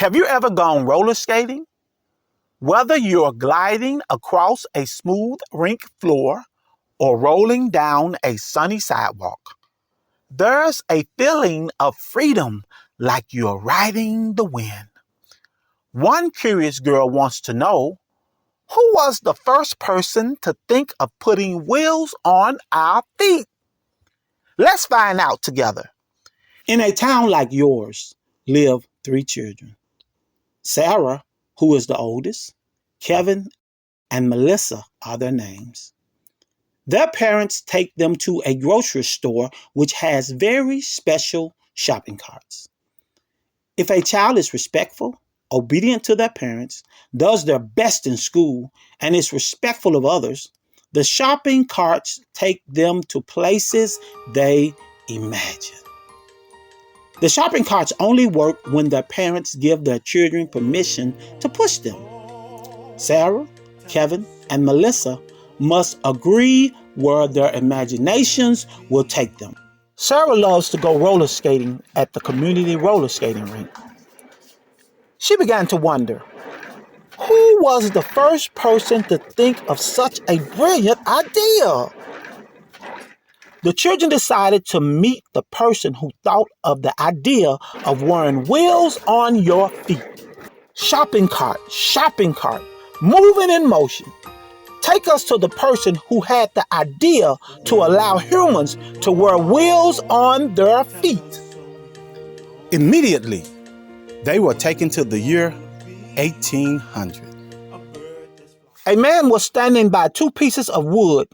Have you ever gone roller skating? Whether you're gliding across a smooth rink floor or rolling down a sunny sidewalk, there's a feeling of freedom like you're riding the wind. One curious girl wants to know, who was the first person to think of putting wheels on our feet? Let's find out together. In a town like yours live 3 children. Sarah, who is the oldest, Kevin, and Melissa are their names. Their parents take them to a grocery store which has very special shopping carts. If a child is respectful, obedient to their parents, does their best in school, and is respectful of others, the shopping carts take them to places they imagine. The shopping carts only work when their parents give their children permission to push them. Sarah, Kevin, and Melissa must agree where their imaginations will take them. Sarah loves to go roller skating at the community roller skating rink. She began to wonder, who was the first person to think of such a brilliant idea? The children decided to meet the person who thought of the idea of wearing wheels on your feet. Shopping cart, moving in motion. Take us to the person who had the idea to allow humans to wear wheels on their feet. Immediately, they were taken to the year 1800. A man was standing by 2 pieces of wood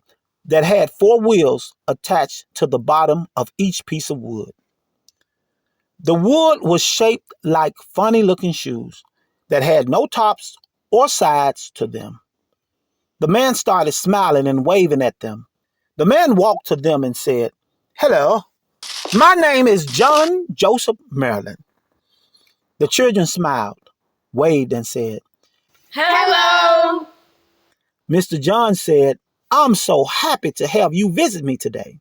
that had 4 wheels attached to the bottom of each piece of wood. The wood was shaped like funny-looking shoes that had no tops or sides to them. The man started smiling and waving at them. The man walked to them and said, "Hello, my name is John Joseph Maryland." The children smiled, waved, and said, "Hello." Mr. John said, "I'm so happy to have you visit me today."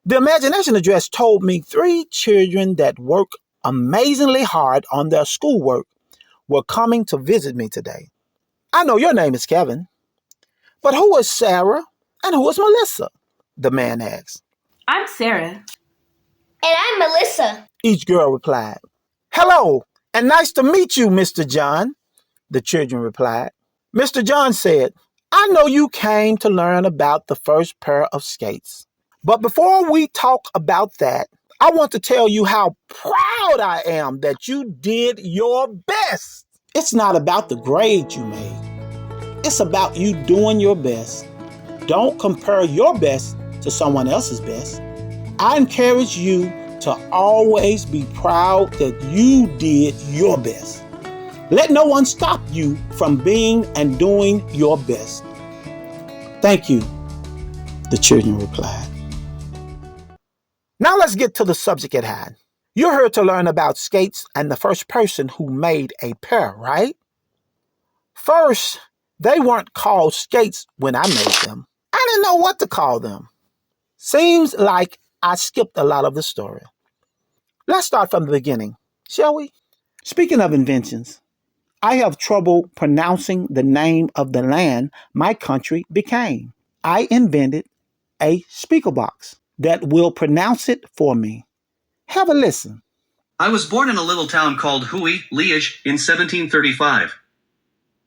The imagination address told me 3 children that work amazingly hard on their schoolwork were coming to visit me today. I know your name is Kevin, but who is Sarah and who is Melissa? The man asked. "I'm Sarah." "And I'm Melissa," each girl replied. "Hello, and nice to meet you, Mr. John," the children replied. Mr. John said, "I know you came to learn about the first pair of skates. But before we talk about that, I want to tell you how proud I am that you did your best. It's not about the grade you made. It's about you doing your best. Don't compare your best to someone else's best. I encourage you to always be proud that you did your best. Let no one stop you from being and doing your best." "Thank you," the children replied. Now let's get to the subject at hand. You're here to learn about skates and the first person who made a pair, right? First, they weren't called skates when I made them. I didn't know what to call them. Seems like I skipped a lot of the story. Let's start from the beginning, shall we? Speaking of inventions, I have trouble pronouncing the name of the land my country became. I invented a speaker box that will pronounce it for me. Have a listen. I was born in a little town called Huy, Liège, in 1735.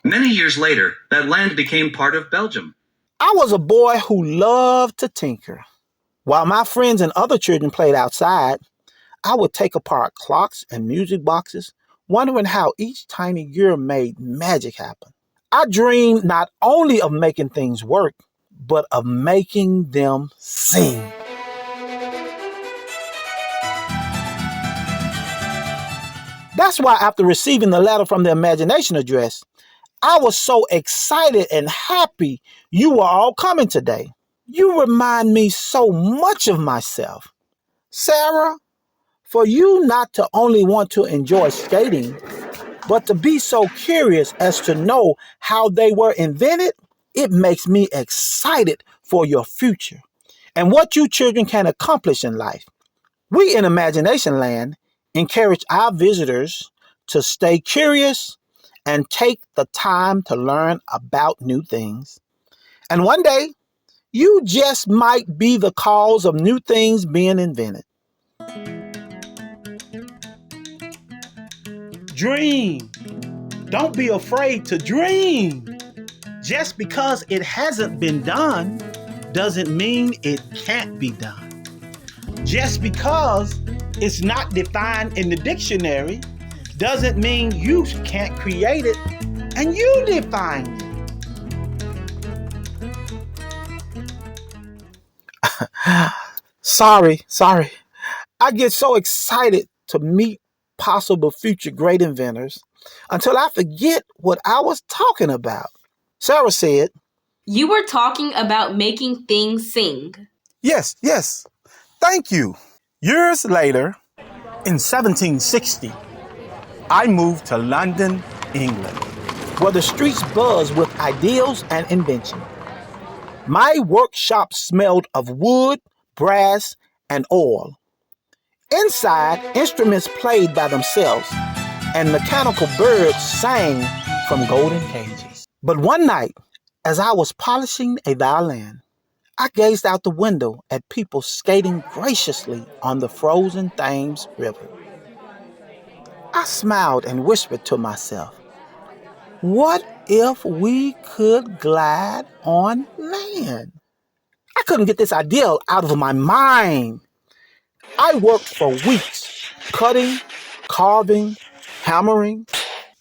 Many years later, that land became part of Belgium. I was a boy who loved to tinker. While my friends and other children played outside, I would take apart clocks and music boxes, wondering how each tiny gear made magic happen. I dreamed not only of making things work, but of making them sing. That's why after receiving the letter from the imagination address, I was so excited and happy you were all coming today. You remind me so much of myself. Sarah, for you not to only want to enjoy skating, but to be so curious as to know how they were invented, it makes me excited for your future and what you children can accomplish in life. We in Imagination Land encourage our visitors to stay curious and take the time to learn about new things. And one day, you just might be the cause of new things being invented. Dream. Don't be afraid to dream. Just because it hasn't been done doesn't mean it can't be done. Just because it's not defined in the dictionary doesn't mean you can't create it and you define it. Sorry. I get so excited to meet possible future great inventors until I forget what I was talking about. Sarah said, You were talking about making things sing. Yes. Thank you. Years later, in 1760, I moved to London, England, where the streets buzz with ideals and invention. My workshop smelled of wood, brass, and oil. Inside, instruments played by themselves, and mechanical birds sang from golden cages. But one night, as I was polishing a violin, I gazed out the window at people skating graciously on the frozen Thames River. I smiled and whispered to myself, what if we could glide on land? I couldn't get this idea out of my mind. I worked for weeks, cutting, carving, hammering,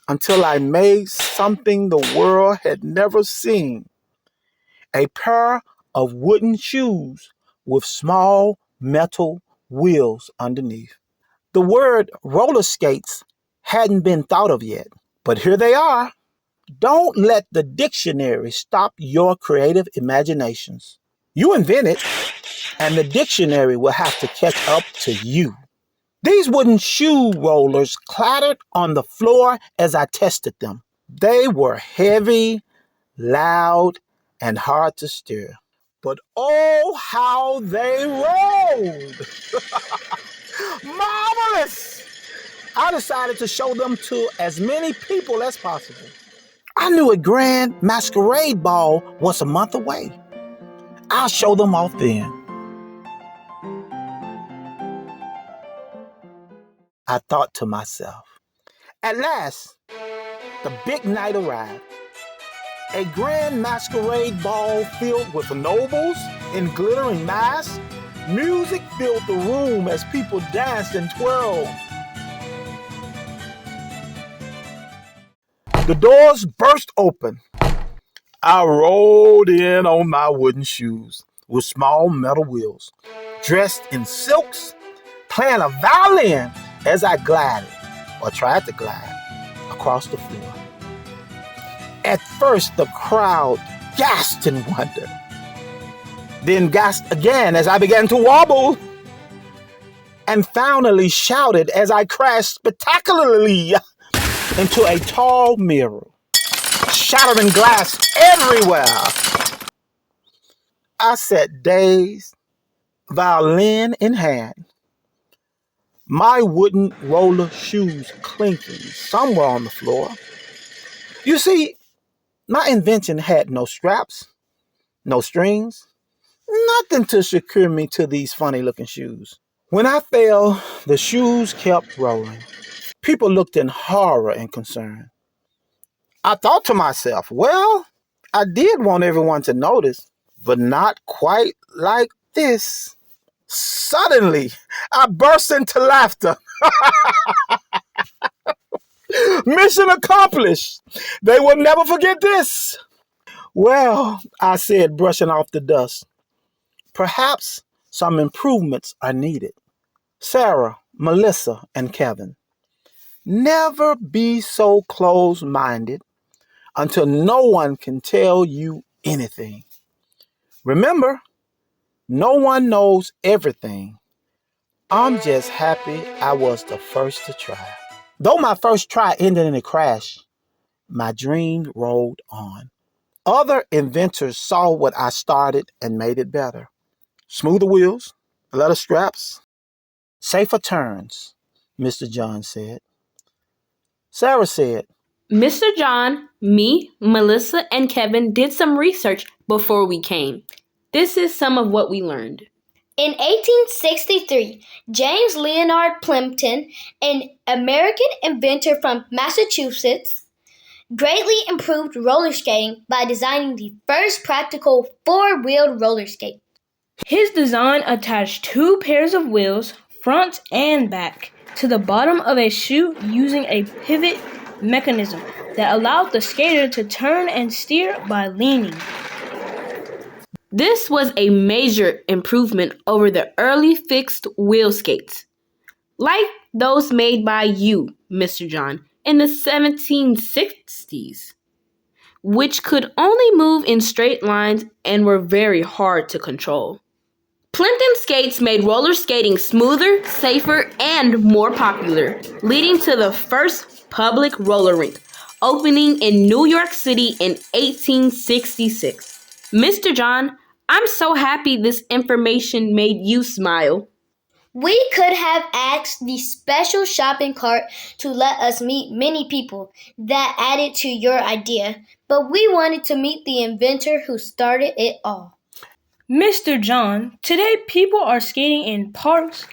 until I made something the world had never seen. A pair of wooden shoes with small metal wheels underneath. The word roller skates hadn't been thought of yet, but here they are. Don't let the dictionary stop your creative imaginations. You invent it, and the dictionary will have to catch up to you. These wooden shoe rollers clattered on the floor as I tested them. They were heavy, loud, and hard to steer. But oh, how they rolled! Marvelous! I decided to show them to as many people as possible. I knew a grand masquerade ball was a month away. I'll show them off then. I thought to myself. At last, the big night arrived. A grand masquerade ball filled with nobles in glittering masks. Music filled the room as people danced and twirled. The doors burst open. I rolled in on my wooden shoes with small metal wheels, dressed in silks, playing a violin as I glided, or tried to glide, across the floor. At first, the crowd gasped in wonder, then gasped again as I began to wobble, and finally shouted as I crashed spectacularly into a tall mirror, shattering glass everywhere. I sat dazed, violin in hand, my wooden roller shoes clinking somewhere on the floor. You see, my invention had no straps, no strings, nothing to secure me to these funny-looking shoes. When I fell, the shoes kept rolling. People looked in horror and concern. I thought to myself, well, I did want everyone to notice, but not quite like this. Suddenly, I burst into laughter. Mission accomplished. They will never forget this. Well, I said, brushing off the dust, perhaps some improvements are needed. Sarah, Melissa, and Kevin, never be so close-minded until no one can tell you anything. Remember, no one knows everything. I'm just happy I was the first to try. Though my first try ended in a crash, my dream rolled on. Other inventors saw what I started and made it better. Smoother wheels, leather straps, safer turns, Mr. John said. Sarah said, Mr. John, me, Melissa, and Kevin did some research before we came. This is some of what we learned. In 1863, James Leonard Plimpton, an American inventor from Massachusetts, greatly improved roller skating by designing the first practical four-wheeled roller skate. His design attached two pairs of wheels, front and back, to the bottom of a shoe using a pivot mechanism that allowed the skater to turn and steer by leaning. This was a major improvement over the early fixed wheel skates, like those made by you, Mr. John, in the 1760s, which could only move in straight lines and were very hard to control. Plimpton skates made roller skating smoother, safer, and more popular, leading to the first public roller rink, opening in New York City in 1866. Mr. John, I'm so happy this information made you smile. We could have asked the special shopping cart to let us meet many people that added to your idea, but we wanted to meet the inventor who started it all. Mr. John, today people are skating in parks,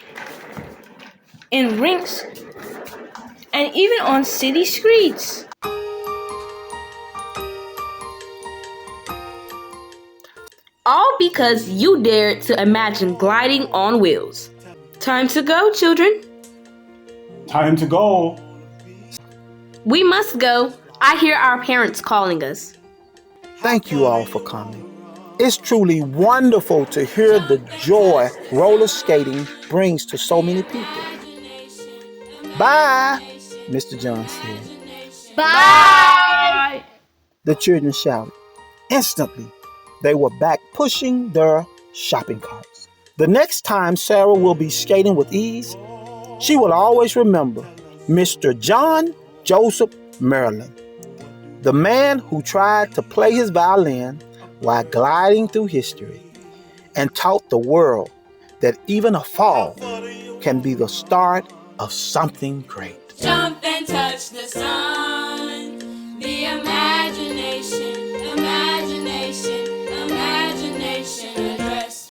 in rinks, and even on city streets. All because you dared to imagine gliding on wheels. Time to go, children. Time to go. We must go. I hear our parents calling us. Thank you all for coming. It's truly wonderful to hear the joy roller skating brings to so many people. Bye, Mr. John said. Bye! The children shouted. Instantly, they were back pushing their shopping carts. The next time Sarah will be skating with ease, she will always remember Mr. John Joseph Maryland, the man who tried to play his violin while gliding through history and taught the world that even a fall can be the start of something great. Jump and touch the sun, the imagination